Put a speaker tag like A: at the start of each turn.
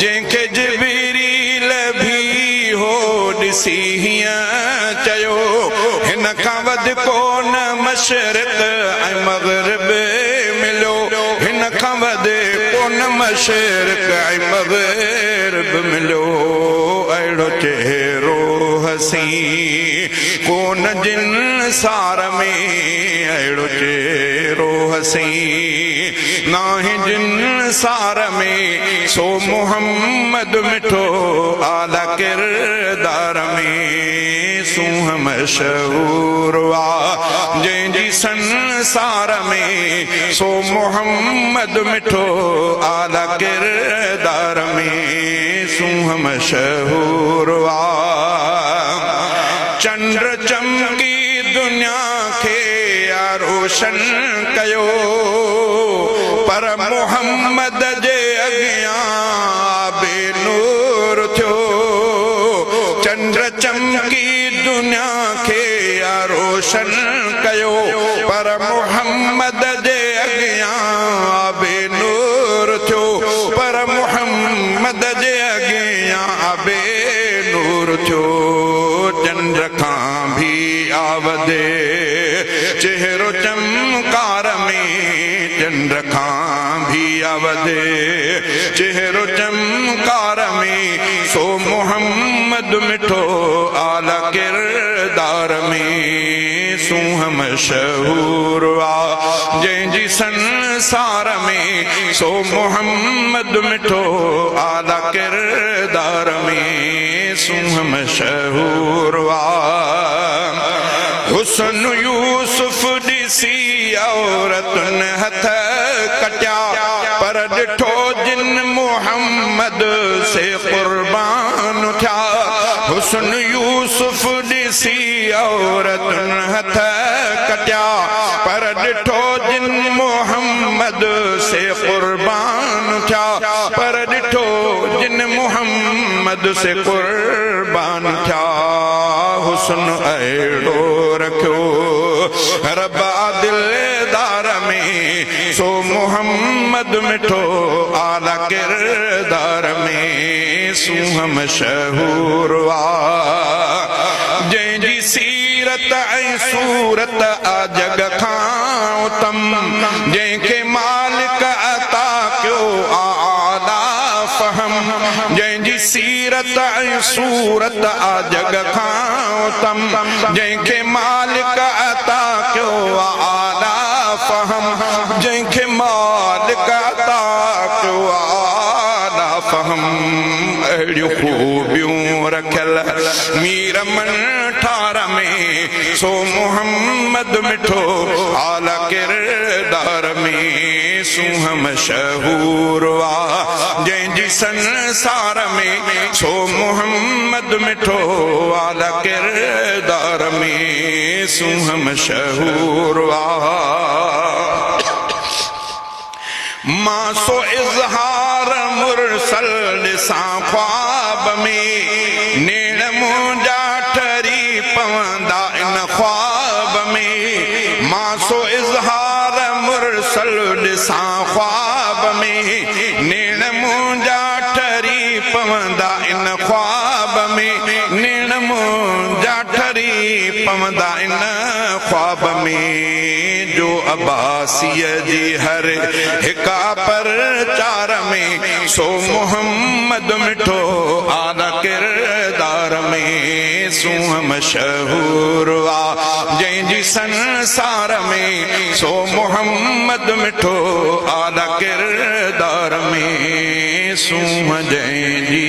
A: जंहिंखे जिबरील भी हो ॾिसी हीअं चयो हिन खां वधि कोन मशरिक़ ऐं मग़रिब मिलियो हिन खां वधि कोन मशरिक़ ऐं मग़रिब मिलियो अहिड़ो चहिरो हसी कोन जिन सार में अहिड़ो चहिरो हसी नाहे जिन सार में सो मोहम्मद मिठो आला किरदार में सूंह मशहूर वा जंहिंजी संसार में सो मोहम्मद मिठो आला किरदार में सूंह मशहूर वा चंद्र चमकी दुनिया खे रोशन कयो पर मोहम्मद जे अॻियां बेनूर थियो चंद्र चमकी दुनिया खे रोशन कयो पर मोहम्मद जे अॻियां बेनूर थियो पर मोहम्मद जे अॻियां बेनूर थियो चंद्र खां भी आवदे चेहरो चमकार में चंद्र खां भी आवदे चेहरो चमकार में सो मोहम्मद मिठो आला किरदार में सूंह मशहूर वा जंहिंजी संसार में सो मोहम्मद मिठो आला किरदार में सूंह मशहूर वा हुस्न यूसुफ ॾिसी औरतुन हथ कटिया पर ॾिठो जिन मोहम्मद से कुर्बान थिया हुस्न यूसुफ ॾिसी औरतुन हथ कटिया पर ॾिठो जिन मोहम्मद से कुर्बान थिया पर ॾिठो जिन मोहम्मद से कुर्बान थिया हुस्न अहिड़ो रखियो रब्बा दिलदार में सो मोहम्मद मिठो आला किरदार में सूंह मशहूर वा जंहिंजी सीरत ऐं सूरत आ जग खां उत्तम जंहिंखे मालिक अता कयो आला फहम जंहिंजी सीरत ऐं सूरत आ जग खां उत्तम जंहिंखे मालिक अता कयो आला फहम जंहिंखे मालिक अता कयो आला फहम अहिड़ियूं खूबियूं रखियल मीर मन ठार में सो मोहम्मद मिठो आला किरदार में सूंह मशहूर वा जंहिंजी संसार में सो मोहम्मद मिठो आला किरदार में सूंह मशहूर वा मां सो इज़हार मुरसल ॾिसां ख्वाब में नेण मुंहिंजा ठरी पवंदा इन ख्वाब में मां सो इज़हार मुरसल ॾिसां ख्वाब में नेण मुंहिंजा ठरी पवंदा इन ख्वाब में नेण मुंहिंजा ठरी पवंदा इन ख्वाब में जो अब्बासीअ जी हर हिका पर चार में सो मोहम्मद मिठो आला किरदार में सूंह मशहूर वा जंहिंजी संसार में सो मोहम्मद मिठो आला किरदार में सूंह जंहिंजी